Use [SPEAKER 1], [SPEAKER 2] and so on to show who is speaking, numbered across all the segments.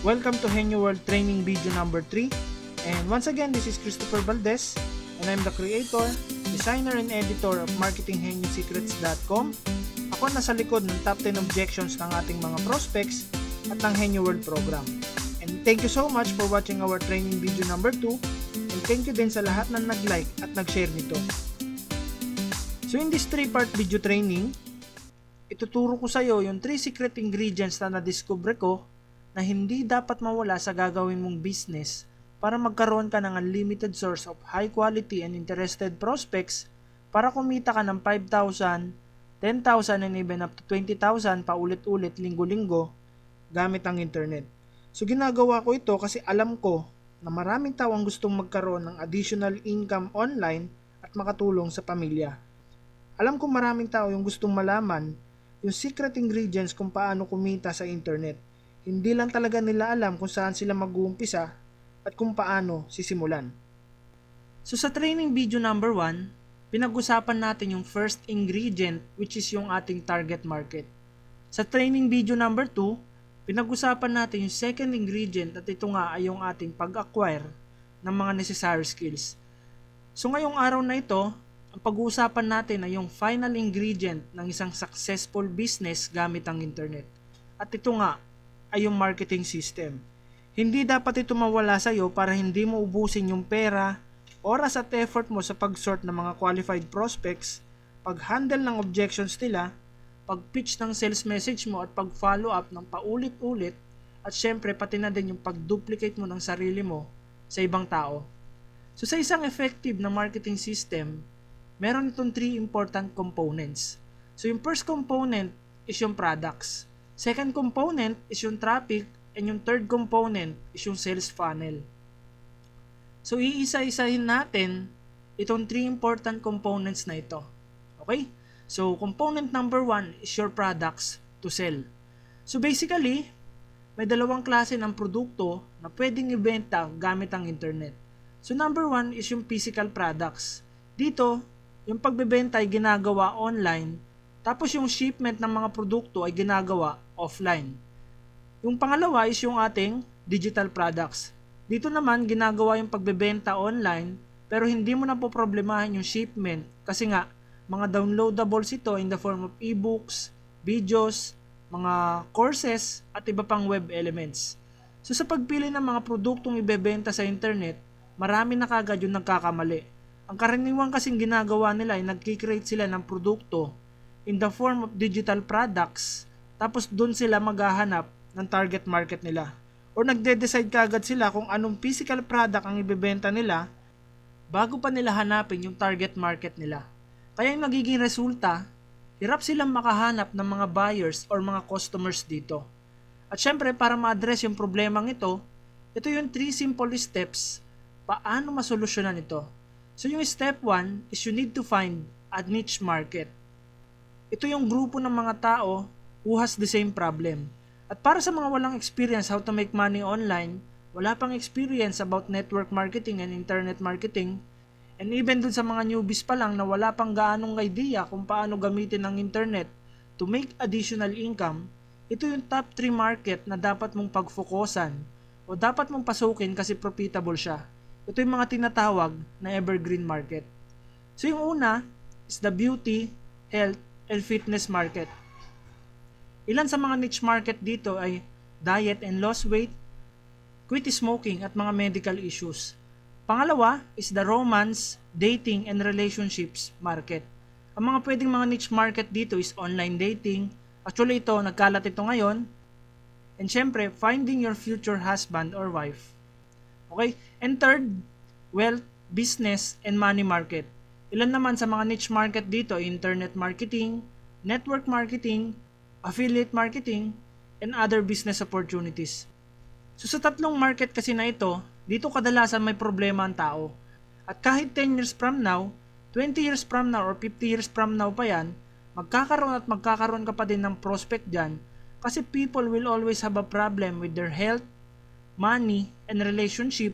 [SPEAKER 1] Welcome to Henyo World Training video number 3. And once again, this is Christopher Valdez and I'm the creator, designer, and editor of marketinghenyosecrets.com. Ako nasa likod ng top 10 objections ng ating mga prospects at ng Henyo World program. And thank you so much for watching our training video number 2 and thank you din sa lahat na nag-like at nag-share nito. So in this 3-part video training, ituturo ko sa iyo yung 3 secret ingredients na nadiskubre ko na hindi dapat mawala sa gagawin mong business para magkaroon ka ng unlimited source of high quality and interested prospects para kumita ka ng 5,000, 10,000 and even up to 20,000 paulit-ulit linggo-linggo gamit ang internet. So ginagawa ko ito kasi alam ko na maraming tao ang gustong magkaroon ng additional income online at makatulong sa pamilya. Alam ko maraming tao yung gustong malaman yung secret ingredients kung paano kumita sa internet. Hindi lang talaga nila alam kung saan sila mag-uumpisa at kung paano sisimulan. So sa training video number 1, pinag-usapan natin yung first ingredient which is yung ating target market. Sa training video number 2, pinag-usapan natin yung second ingredient at ito nga ay yung ating pag-acquire ng mga necessary skills. So ngayong araw na ito, ang pag-uusapan natin ay yung final ingredient ng isang successful business gamit ang internet. At ito nga ay yung marketing system. Hindi dapat ito mawala sa iyo para hindi mo ubusin yung pera, oras at effort mo sa pag-sort ng mga qualified prospects, pag-handle ng objections nila, pag-pitch ng sales message mo at pag-follow up ng paulit-ulit at syempre pati na din yung pag-duplicate mo ng sarili mo sa ibang tao. So sa isang effective na marketing system, meron itong 3 important components. So yung first component is yung products. Second component is yung traffic and yung third component is yung sales funnel. So iisa-isahin natin itong 3 important components na ito. Okay? So component number 1 is your products to sell. So basically, may dalawang klase ng produkto na pwedeng ibenta gamit ang internet. So number 1 is yung physical products. Dito, yung pagbebenta ay ginagawa online, tapos yung shipment ng mga produkto ay ginagawa offline. Yung pangalawa is yung ating digital products. Dito naman ginagawa yung pagbebenta online pero hindi mo na po problemahin yung shipment kasi nga mga downloadables ito in the form of ebooks, videos, mga courses at iba pang web elements. So sa pagpili ng mga produktong ibebenta sa internet, marami na kagad yung nagkakamali. Ang karaniwang kasing ginagawa nila ay nagki-create sila ng produkto in the form of digital products tapos doon sila maghahanap ng target market nila. O nagde-decide kagad sila kung anong physical product ang ibebenta nila bago pa nila hanapin yung target market nila. Kaya yung nagiging resulta, hirap silang makahanap ng mga buyers or mga customers dito. At syempre para ma-address yung problemang ito yung 3 simple steps paano masolusyonan ito. So yung step 1 is you need to find a niche market. Ito yung grupo ng mga tao who has the same problem. At para sa mga walang experience how to make money online, wala pang experience about network marketing and internet marketing, and even dun sa mga newbies pa lang na wala pang gaanong idea kung paano gamitin ang internet to make additional income, ito yung top 3 market na dapat mong pagfokusan o dapat mong pasukin kasi profitable siya. Ito yung mga tinatawag na evergreen market. So yung una is the beauty, health, and fitness market. Ilan sa mga niche market dito ay diet and loss weight, quit smoking at mga medical issues. Pangalawa is the romance, dating, and relationships market. Ang mga pwedeng mga niche market dito is online dating. Actually ito, nagkalat ito ngayon. And syempre, finding your future husband or wife. Okay? And third, wealth, business, and money market. Ilan naman sa mga niche market dito, internet marketing, network marketing, affiliate marketing, and other business opportunities. So sa tatlong market kasi na ito, dito kadalasan may problema ang tao. At kahit 10 years from now, 20 years from now, or 50 years from now pa yan, magkakaroon ka pa din ng prospect dyan kasi people will always have a problem with their health, money, and relationship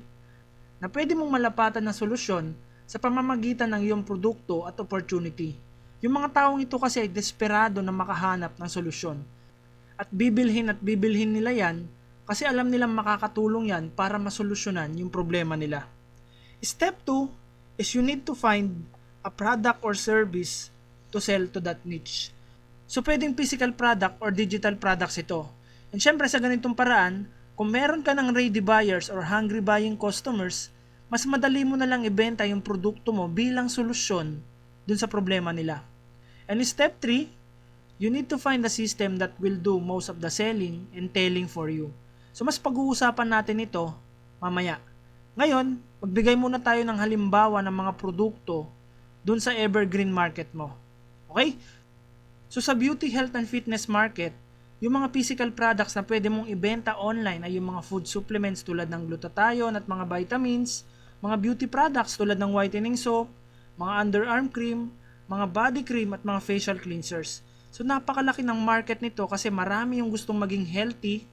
[SPEAKER 1] na pwede mong malapatan na solusyon sa pamamagitan ng iyong produkto at opportunity. Yung mga taong ito kasi ay desperado na makahanap ng solusyon. At bibilhin nila yan kasi alam nilang makakatulong yan para masolusyonan yung problema nila. Step 2 is you need to find a product or service to sell to that niche. So pwedeng physical product or digital products ito. And syempre sa ganitong paraan, kung meron ka ng ready buyers or hungry buying customers, mas madali mo na lang ibenta yung produkto mo bilang solusyon dun sa problema nila. And step 3, you need to find a system that will do most of the selling and telling for you. So mas pag-uusapan natin ito mamaya. Ngayon, magbigay muna tayo ng halimbawa ng mga produkto dun sa evergreen market mo. Okay? So sa beauty, health, and fitness market, yung mga physical products na pwede mong ibenta online ay yung mga food supplements tulad ng glutathione at mga vitamins, mga beauty products tulad ng whitening soap, mga underarm cream, mga body cream at mga facial cleansers. So napakalaki ng market nito kasi marami yung gustong maging healthy,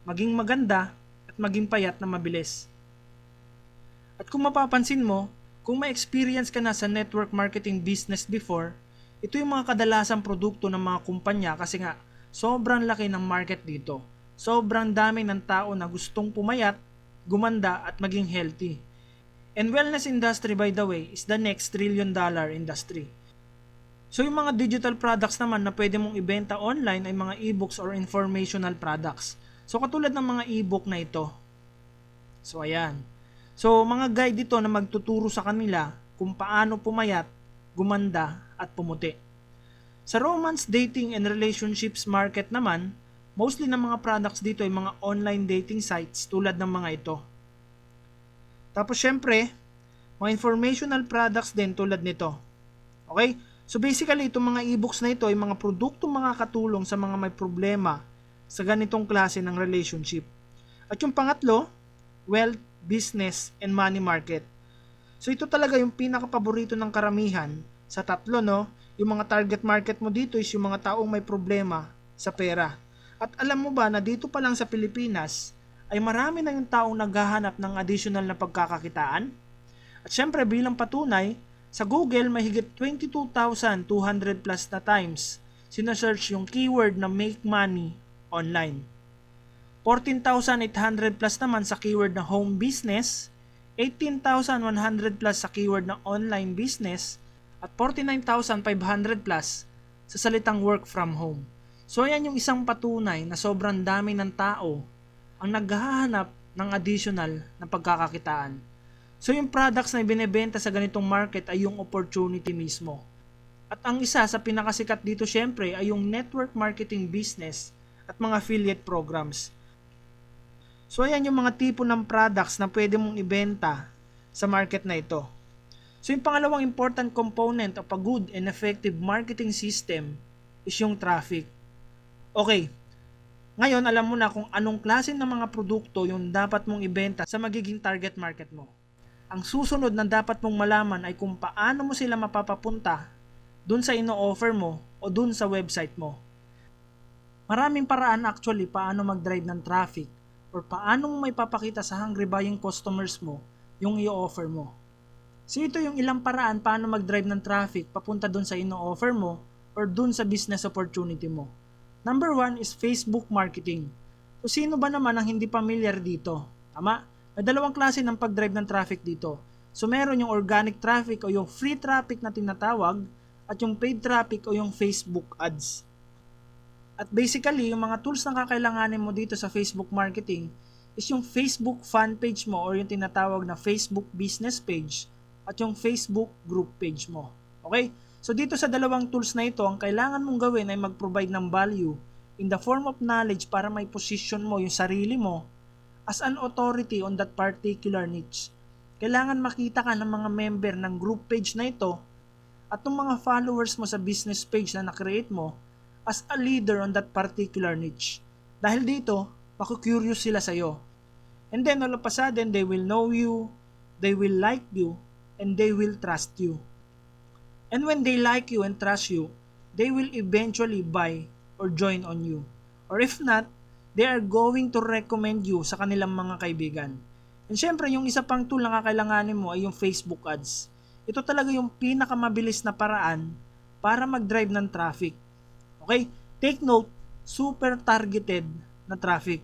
[SPEAKER 1] maging maganda, at maging payat na mabilis. At kung mapapansin mo, kung may experience ka na sa network marketing business before, ito yung mga kadalasang produkto ng mga kumpanya kasi nga sobrang laki ng market dito. Sobrang dami ng tao na gustong pumayat, gumanda at maging healthy. And wellness industry, by the way, is the next $1 trillion industry. So yung mga digital products naman na pwede mong ibenta online ay mga e-books or informational products. So katulad ng mga e-book na ito. So ayan. So mga guide dito na magtuturo sa kanila kung paano pumayat, gumanda at pumuti. Sa romance, dating, and relationships market naman, mostly ng mga products dito ay mga online dating sites tulad ng mga ito. Tapos syempre, mga informational products din tulad nito. Okay? So basically, itong mga e-books na ito ay mga produktong makakatulong sa mga may problema sa ganitong klase ng relationship. At yung pangatlo, wealth, business, and money market. So ito talaga yung pinaka-paborito ng karamihan sa tatlo, no? Yung mga target market mo dito is yung mga taong may problema sa pera. At alam mo ba na dito pa lang sa Pilipinas ay marami na yung taong naghahanap ng additional na pagkakakitaan? At syempre bilang patunay, sa Google, may higit 22,200 plus na times sinesearch yung keyword na make money online. 14,800 plus naman sa keyword na home business, 18,100 plus sa keyword na online business, at 49,500 plus sa salitang work from home. So yan yung isang patunay na sobrang dami ng tao ang naghahanap ng additional na pagkakakitaan. So yung products na ibinebenta sa ganitong market ay yung opportunity mismo. At ang isa sa pinakasikat dito syempre ay yung network marketing business at mga affiliate programs. So ayan yung mga tipo ng products na pwede mong ibenta sa market na ito. So yung pangalawang important component of a good and effective marketing system is yung traffic. Okay, ngayon alam mo na kung anong klase ng mga produkto yung dapat mong ibenta sa magiging target market mo. Ang susunod na dapat mong malaman ay kung paano mo sila mapapapunta dun sa ino-offer mo o dun sa website mo. Maraming paraan actually paano mag-drive ng traffic or paano mo may papakita sa hungry buying customers mo yung i-offer mo. So ito yung ilang paraan paano mag-drive ng traffic papunta dun sa ino-offer mo or dun sa business opportunity mo. Number 1 is Facebook marketing. So sino ba naman ang hindi familiar dito? Tama? May dalawang klase ng pag-drive ng traffic dito. So meron yung organic traffic o yung free traffic na tinatawag at yung paid traffic o yung Facebook ads. At basically, yung mga tools na kakailanganin mo dito sa Facebook marketing is yung Facebook fan page mo or yung tinatawag na Facebook business page at yung Facebook group page mo. Okay? So dito sa dalawang tools na ito, ang kailangan mong gawin ay mag-provide ng value in the form of knowledge para may position mo yung sarili mo as an authority on that particular niche. Kailangan makita ka ng mga member ng group page na ito at ng mga followers mo sa business page na na-create mo as a leader on that particular niche. Dahil dito, maku-curious sila sa'yo. And then all of a sudden, they will know you, they will like you, and they will trust you. And when they like you and trust you, they will eventually buy or join on you. Or if not, they are going to recommend you sa kanilang mga kaibigan. And syempre, yung isa pang tool na kakailanganin mo ay yung Facebook ads. Ito talaga yung pinakamabilis na paraan para mag-drive ng traffic. Okay? Take note, super targeted na traffic.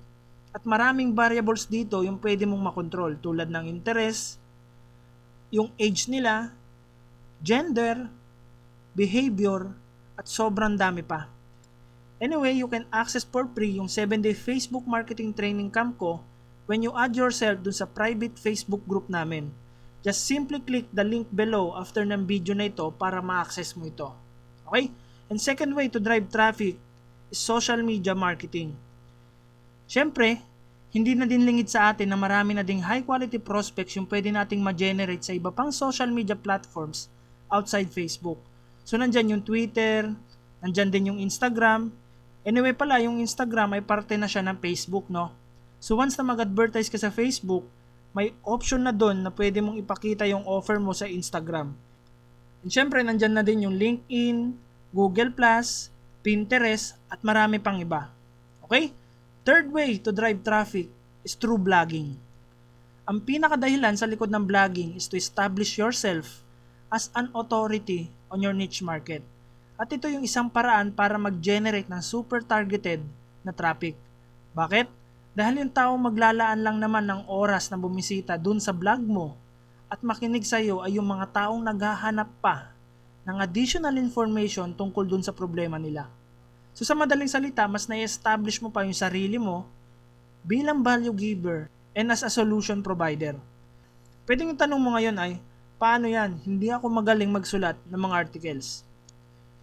[SPEAKER 1] At maraming variables dito yung pwede mong makontrol tulad ng interest, yung age nila, gender, behavior, at sobrang dami pa. Anyway, you can access for free yung 7-day Facebook marketing training camp ko when you add yourself dun sa private Facebook group namin. Just simply click the link below after ng video na ito para ma-access mo ito. Okay? And second way to drive traffic is social media marketing. Siyempre, hindi na din lingid sa atin na marami na ding high quality prospects yung pwede nating ma-generate sa iba pang social media platforms outside Facebook. So nandyan yung Twitter, nandyan din yung Instagram. Anyway pala, yung Instagram ay parte na siya ng Facebook, no? So once na mag-advertise ka sa Facebook, may option na doon na pwede mong ipakita yung offer mo sa Instagram. And syempre, nandyan na din yung LinkedIn, Google+, Pinterest, at marami pang iba. Okay? Third way to drive traffic is through blogging. Ang pinakadahilan sa likod ng blogging is to establish yourself as an authority on your niche market. At ito yung isang paraan para mag-generate ng super targeted na traffic. Bakit? Dahil yung tao maglalaan lang naman ng oras na bumisita dun sa blog mo at makinig sa iyo ay yung mga taong naghahanap pa ng additional information tungkol dun sa problema nila. So sa madaling salita, mas na-establish mo pa yung sarili mo bilang value giver and as a solution provider. Pwede yung tanong mo ngayon ay, paano yan? Hindi ako magaling magsulat ng mga articles.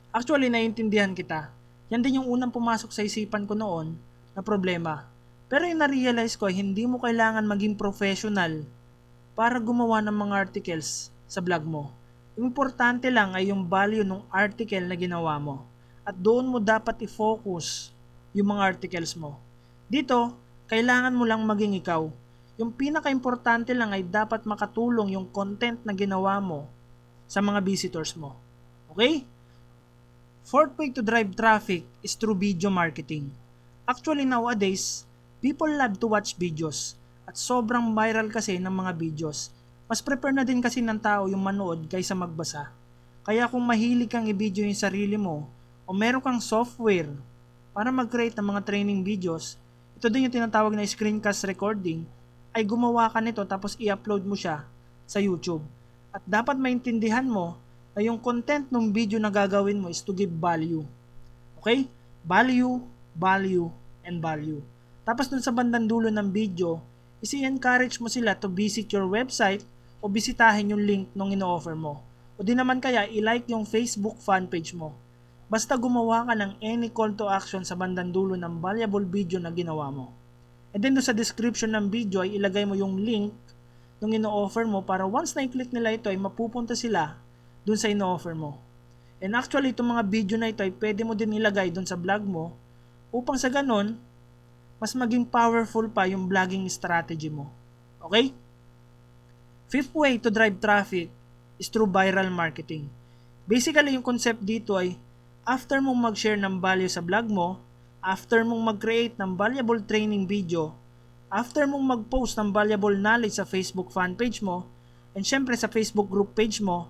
[SPEAKER 1] Actually, naiintindihan kita. Yan din yung unang pumasok sa isipan ko noon na problema. Pero yung na-realize ko ay hindi mo kailangan maging professional para gumawa ng mga articles sa blog mo. Yung importante lang ay yung value ng article na ginawa mo. At doon mo dapat i-focus yung mga articles mo. Dito, kailangan mo lang maging ikaw. Yung pinaka-importante lang ay dapat makatulong yung content na ginawa mo sa mga visitors mo. Okay? Fourth way to drive traffic is through video marketing. Actually nowadays, people love to watch videos at sobrang viral kasi ng mga videos. Mas prefer na din kasi ng tao yung manood kaysa magbasa. Kaya kung mahilig kang i-video yung sarili mo, o meron kang software para mag-create ng mga training videos, ito din yung tinatawag na screencast recording, ay gumawa ka nito tapos i-upload mo siya sa YouTube. At dapat maintindihan mo na yung content ng video na gagawin mo is to give value. Okay? Value, value, and value. Tapos dun sa bandang dulo ng video, isi-encourage mo sila to visit your website o bisitahin yung link nung ino-offer mo. O di naman kaya i-like yung Facebook fan page mo. Basta gumawa ka ng any call to action sa bandang dulo ng valuable video na ginawa mo. And then doon sa description ng video ay ilagay mo yung link nung ino-offer mo para once na i-click nila ito ay mapupunta sila doon sa ino-offer mo. And actually itong mga video na ito ay pwede mo din ilagay doon sa blog mo upang sa ganon mas maging powerful pa yung blogging strategy mo. Okay? Fifth way to drive traffic is through viral marketing. Basically yung concept dito ay after mong mag-share ng value sa blog mo, after mong mag-create ng valuable training video, after mong mag-post ng valuable knowledge sa Facebook fan page mo, and syempre sa Facebook group page mo,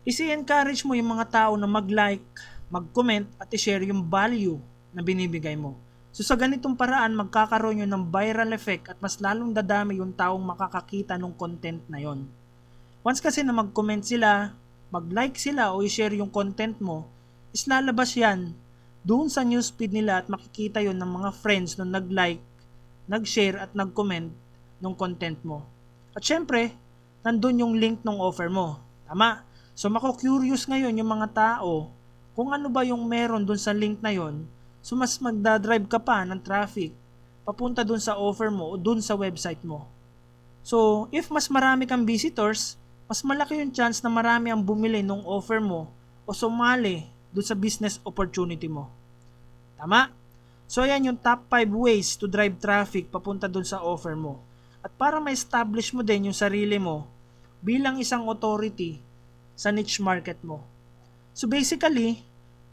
[SPEAKER 1] isi-encourage mo yung mga tao na mag-like, mag-comment at i-share yung value na binibigay mo. So sa ganitong paraan, magkakaroon yun ng viral effect at mas lalong dadami yung taong makakakita ng content na yon. Once kasi na mag-comment sila, mag-like sila o i-share yung content mo, is lalabas yan doon sa newsfeed nila at makikita yon ng mga friends na nag-like, nag-share at nag-comment ng content mo. At syempre, nandun yung link ng offer mo. Tama? So mako-curious ngayon yung mga tao kung ano ba yung meron doon sa link na yon. So mas magdadrive ka pa ng traffic papunta doon sa offer mo o doon sa website mo. So if mas marami kang visitors, mas malaki yung chance na marami ang bumili ng offer mo o sumali doon sa business opportunity mo. Tama? So ayan yung top 5 ways to drive traffic papunta doon sa offer mo. At para ma-establish mo din yung sarili mo bilang isang authority sa niche market mo. So basically,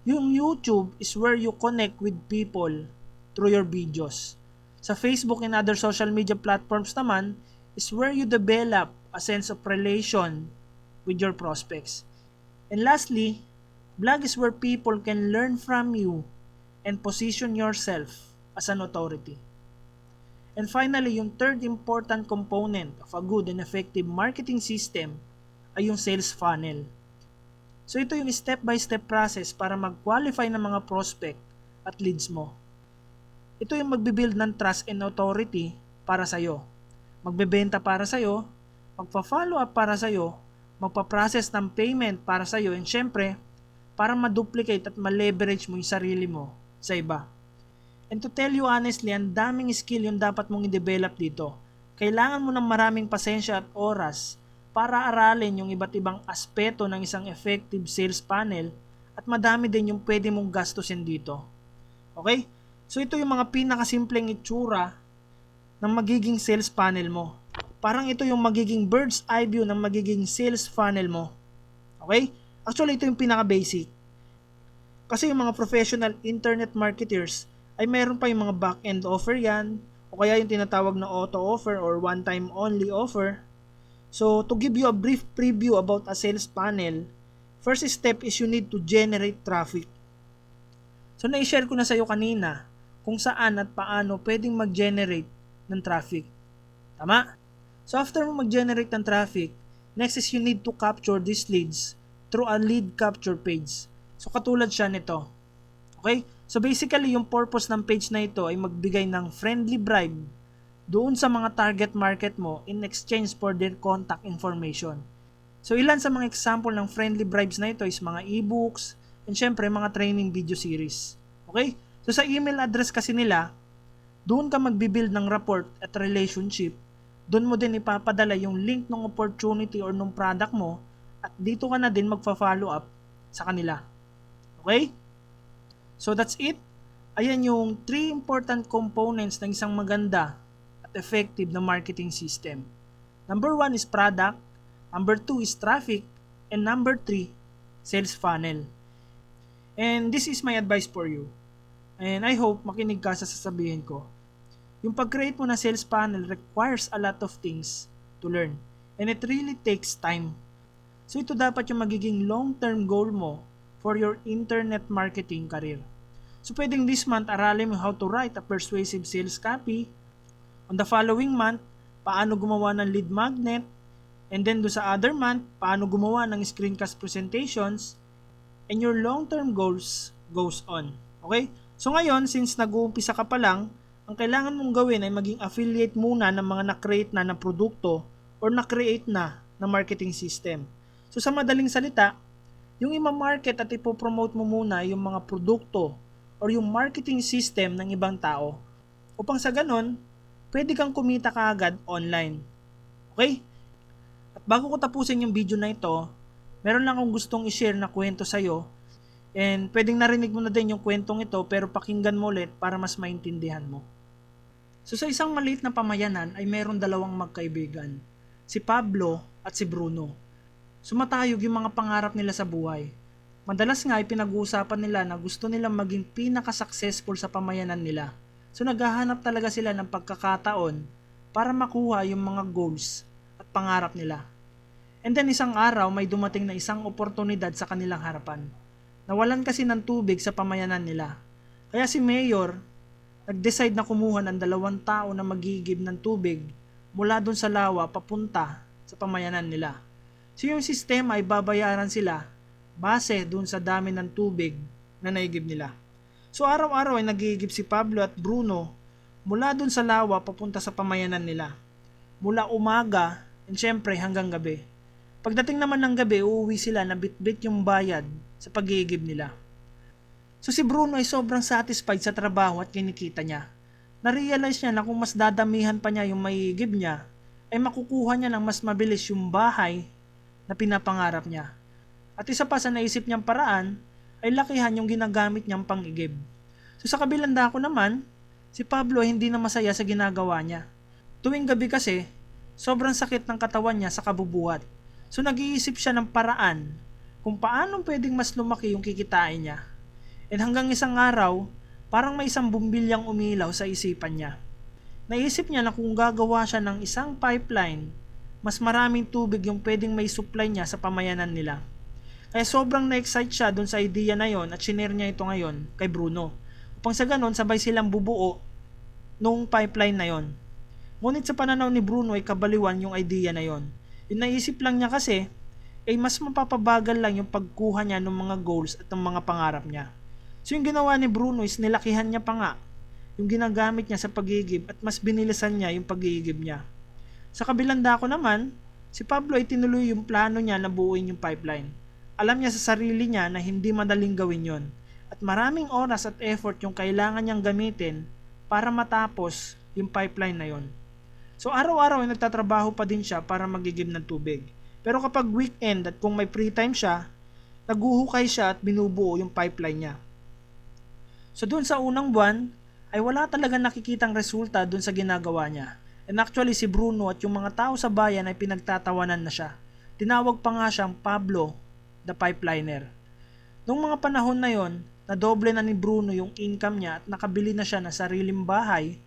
[SPEAKER 1] yung YouTube is where you connect with people through your videos. Sa Facebook and other social media platforms naman is where you develop a sense of relation with your prospects. And lastly, blog is where people can learn from you and position yourself as an authority. And finally, yung third important component of a good and effective marketing system ay yung sales funnel. So ito yung step-by-step process para mag-qualify ng mga prospect at leads mo. Ito yung magbibuild ng trust and authority para sa'yo. Magbebenta para sa'yo, magpa-follow up para sa'yo, magpa-process ng payment para sa'yo, and syempre, para ma-duplicate at ma-leverage mo yung sarili mo sa iba. And to tell you honestly, ang daming skill yung dapat mong i-develop dito. Kailangan mo ng maraming pasensya at oras para aralin yung iba't ibang aspeto ng isang effective sales funnel at madami din yung pwede mong gastusin dito. Okay? So ito yung mga pinakasimpleng itsura ng magiging sales funnel mo. Parang ito yung magiging bird's eye view ng magiging sales funnel mo. Okay? Actually, ito yung pinaka-basic. Kasi yung mga professional internet marketers ay meron pa yung mga back-end offer yan, o kaya yung tinatawag na auto offer or one-time only offer. So, to give you a brief preview about a sales funnel, first step is you need to generate traffic. So, na-share ko na sa iyo kanina kung saan at paano pwedeng mag-generate ng traffic. Tama? So, after mo mag-generate ng traffic, next is you need to capture these leads through a lead capture page. So, katulad siya nito. Okay? So basically, yung purpose ng page na ito ay magbigay ng friendly bribe doon sa mga target market mo in exchange for their contact information. So ilan sa mga example ng friendly bribes na ito is mga e-books and syempre mga training video series. Okay? So sa email address kasi nila, doon ka magbibuild ng rapport at relationship. Doon mo din ipapadala yung link ng opportunity or ng product mo at dito ka na din magfa-follow up sa kanila. Okay? So that's it. Ayan yung 3 important components ng isang maganda at effective na marketing system. Number 1 is product, number 2 is traffic, and number 3, sales funnel. And this is my advice for you. And I hope makinig ka sa sasabihin ko. Yung pag-create mo na sales funnel requires a lot of things to learn. And it really takes time. So ito dapat yung magiging long-term goal mo for your internet marketing career. So pwedeng this month aralin mo how to write a persuasive sales copy. On the following month, paano gumawa ng lead magnet. And then do sa other month, paano gumawa ng screencast presentations. And your long-term goals goes on. Okay? So ngayon, since nag-uumpisa ka pa lang, ang kailangan mong gawin ay maging affiliate muna ng mga na-create na produkto or na-create na marketing system. So sa madaling salita, yung ima-market at ipopromote mo muna yung mga produkto or yung marketing system ng ibang tao upang sa ganon, pwede kang kumita kaagad online. Okay? At bago ko tapusin yung video na ito, meron lang akong gustong i-share na kwento sa'yo and pwedeng narinig mo na din yung kwentong ito pero pakinggan mo ulit para mas maintindihan mo. So sa isang maliit na pamayanan ay meron dalawang magkaibigan, si Pablo at si Bruno. Sumatayog yung mga pangarap nila sa buhay. Madalas nga ay pinag-uusapan nila na gusto nilang maging pinaka-successful sa pamayanan nila. So naghahanap talaga sila ng pagkakataon para makuha yung mga goals at pangarap nila. And then isang araw may dumating na isang oportunidad sa kanilang harapan. Nawalan kasi ng tubig sa pamayanan nila. Kaya si Mayor nag-decide na kumuha ng 2 tao na magigib ng tubig mula dun sa lawa papunta sa pamayanan nila. So yung sistema ay babayaran sila base dun sa dami ng tubig na naigib nila. So araw-araw ay nagigib si Pablo at Bruno mula dun sa lawa papunta sa pamayanan nila. Mula umaga and syempre hanggang gabi. Pagdating naman ng gabi, uuwi sila na bit-bit yung bayad sa pag-iigib nila. So si Bruno ay sobrang satisfied sa trabaho at kinikita niya. Na-realize niya na kung mas dadamihan pa niya yung maiigib niya, ay makukuha niya ng mas mabilis yung bahay na pinapangarap niya. At isa pa sa naisip niyang paraan, ay lakihan yung ginagamit niyang pang-igib. So sa kabilang dako naman, si Pablo ay hindi na masaya sa ginagawa niya. Tuwing gabi kasi, sobrang sakit ng katawan niya sa kabubuhat. So nag-iisip siya ng paraan kung paano pwedeng mas lumaki yung kikitain niya. And hanggang isang araw, parang may isang bumbilyang umilaw sa isipan niya. Naisip niya na kung gagawa siya ng isang pipeline, mas maraming tubig yung pwedeng may supply niya sa pamayanan nila. Kaya sobrang na-excite siya dun sa idea na yon at shinare niya ito ngayon kay Bruno. Upang sa ganon, sabay silang bubuo nung pipeline na yon. Ngunit sa pananaw ni Bruno ay kabaliwan yung idea na yon. Yung naisip lang niya kasi ay mas mapapabagal lang yung pagkuha niya ng mga goals at ng mga pangarap niya. So yung ginawa ni Bruno is nilakihan niya pa nga yung ginagamit niya sa pag-iigib at mas binilisan niya yung pag-iigib niya. Sa kabilang dako naman, si Pablo ay tinuloy yung plano niya na buuin yung pipeline. Alam niya sa sarili niya na hindi madaling gawin yon at maraming oras at effort yung kailangan niyang gamitin para matapos yung pipeline na yon. So araw-araw ay nagtatrabaho pa din siya para magigib ng tubig. Pero kapag weekend at kung may free time siya, naguhukay siya at binubuo yung pipeline niya. So doon sa unang buwan, ay wala talaga nakikitang resulta doon sa ginagawa niya. And actually si Bruno at yung mga tao sa bayan ay pinagtatawanan na siya. Tinawag pa nga siyang Pablo, the Pipeliner. Noong mga panahon na yon, nadoble na ni Bruno yung income niya at nakabili na siya ng sariling bahay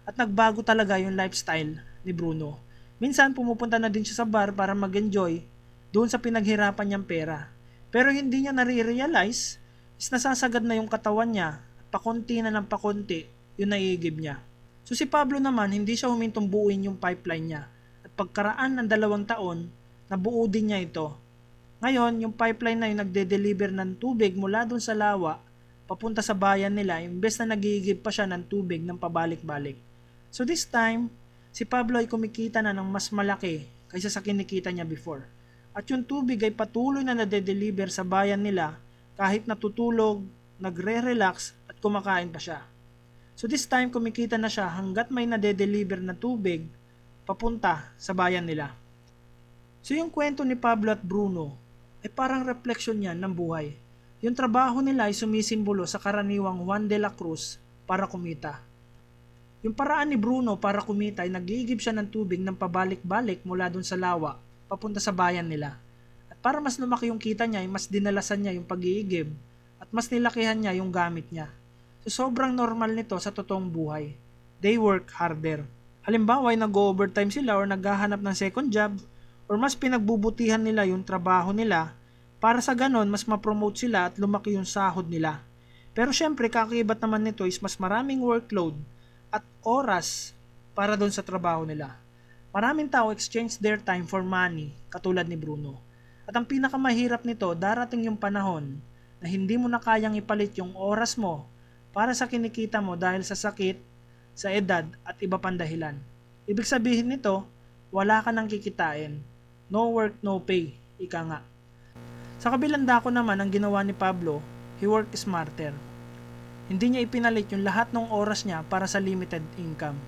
[SPEAKER 1] at nagbago talaga yung lifestyle ni Bruno. Minsan pumupunta na din siya sa bar para mag-enjoy doon sa pinaghirapan niyang pera. Pero hindi niya nare-realize is nasasagad na yung katawan niya at pakunti na ng pakunti yung naiigib niya. So si Pablo naman hindi siya humintong buuin yung pipeline niya at pagkaraan ng 2 taon nabuo din niya ito. Ngayon yung pipeline na yung nagde-deliver ng tubig mula doon sa lawa papunta sa bayan nila imbes na nagigib pa siya ng tubig ng pabalik-balik. So this time, si Pablo ay kumikita na ng mas malaki kaysa sa kinikita niya before. At yung tubig ay patuloy na nade-deliver sa bayan nila kahit natutulog, nagre-relax at kumakain pa siya. So this time kumikita na siya hanggat may nade-deliver na tubig papunta sa bayan nila. So yung kwento ni Pablo at Bruno ay parang refleksyon yan ng buhay. Yung trabaho nila ay sumisimbolo sa karaniwang Juan de la Cruz para kumita. Yung paraan ni Bruno para kumita ay nag-iigib siya ng tubig ng pabalik-balik mula dun sa lawa papunta sa bayan nila. At para mas lumaki yung kita niya ay mas dinalasan niya yung pag-iigib at mas nilakihan niya yung gamit niya. So sobrang normal nito sa totoong buhay. They work harder. Halimbawa ay nag-overtime sila or naghahanap ng second job or mas pinagbubutihan nila yung trabaho nila para sa ganon mas ma-promote sila at lumaki yung sahod nila. Pero syempre kakakibat naman nito is mas maraming workload at oras para doon sa trabaho nila. Maraming tao exchange their time for money, katulad ni Bruno. At ang pinakamahirap nito, darating yung panahon na hindi mo na kayang ipalit yung oras mo para sa kinikita mo dahil sa sakit, sa edad at iba pang dahilan. Ibig sabihin nito, wala ka nang kikitain. No work, no pay. Ika nga. Sa kabilang dako naman ang ginawa ni Pablo, he worked smarter. Hindi niya ipinalit yung lahat ng oras niya para sa limited income.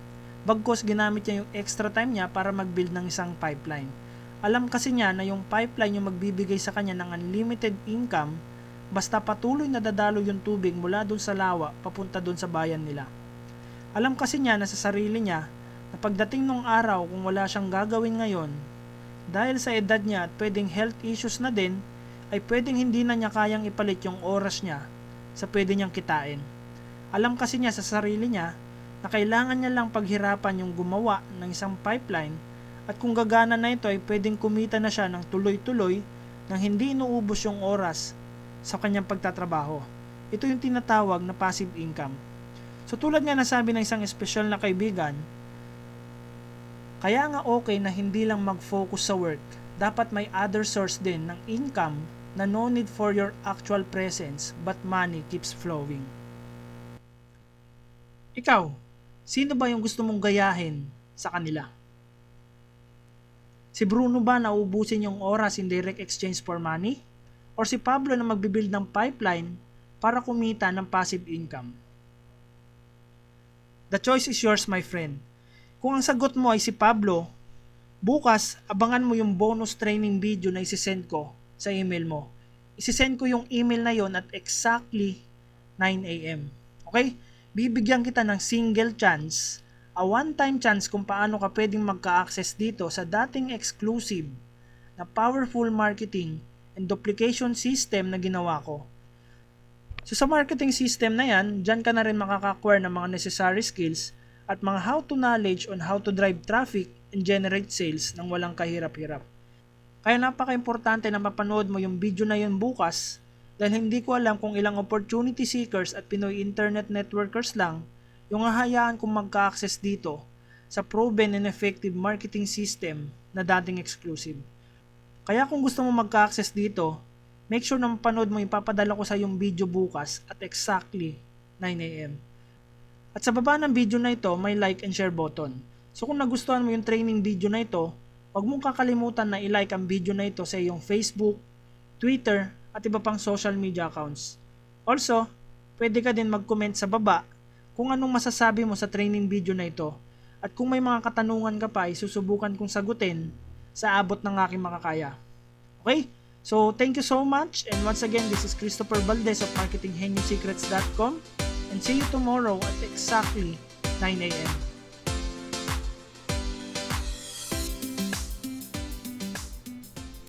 [SPEAKER 1] Bagkus ginamit niya yung extra time niya para mag-build ng isang pipeline. Alam kasi niya na yung pipeline yung magbibigay sa kanya ng unlimited income basta patuloy na dadalo yung tubig mula dun sa lawa papunta dun sa bayan nila. Alam kasi niya na sa sarili niya na pagdating ng araw kung wala siyang gagawin ngayon, dahil sa edad niya at pwedeng health issues na din, ay pwedeng hindi na niya kayang ipalit yung oras niya sa pwede niyang kitain. Alam kasi niya sa sarili niya na kailangan niya lang paghirapan yung gumawa ng isang pipeline at kung gagana na ito ay pwedeng kumita na siya ng tuloy-tuloy nang hindi inuubos yung oras sa kanyang pagtatrabaho. Ito yung tinatawag na passive income. So tulad nga nasabi ng isang espesyal na kaibigan, kaya nga okay na hindi lang mag-focus sa work, dapat may other source din ng income na no need for your actual presence but money keeps flowing. Ikaw, sino ba yung gusto mong gayahin sa kanila? Si Bruno ba na uubusin yung oras in direct exchange for money? Or si Pablo na magbibuild ng pipeline para kumita ng passive income? The choice is yours, my friend. Kung ang sagot mo ay si Pablo, bukas abangan mo yung bonus training video na isisend ko sa email mo. Isisend ko yung email na yon at exactly 9 a.m. Okay? Bibigyan kita ng single chance, a one-time chance kung paano ka pwedeng magka-access dito sa dating exclusive na powerful marketing and duplication system na ginawa ko. So sa marketing system na yan, dyan ka na rin makaka-acquire ng mga necessary skills at mga how-to knowledge on how to drive traffic and generate sales nang walang kahirap-hirap. Kaya napaka-importante na mapanood mo yung video na yun bukas dahil hindi ko alam kung ilang opportunity seekers at Pinoy internet networkers lang yung hahayaan kong magka-access dito sa proven and effective marketing system na dating exclusive. Kaya kung gusto mo magka-access dito, make sure na mapanood mo yung papadala ko sa yung video bukas at exactly 9 AM. At sa baba ng video na ito, may like and share button. So kung nagustuhan mo yung training video na ito, huwag mong kakalimutan na i-like ang video na ito sa iyong Facebook, Twitter, at iba pang social media accounts. Also, pwede ka din mag-comment sa baba kung anong masasabi mo sa training video na ito at kung may mga katanungan ka pa, isusubukan kong sagutin sa abot ng aking makakaya. Okay? So, thank you so much, and once again, this is Christopher Valdez of marketinggenyosecrets.com, and see you tomorrow at exactly 9 AM.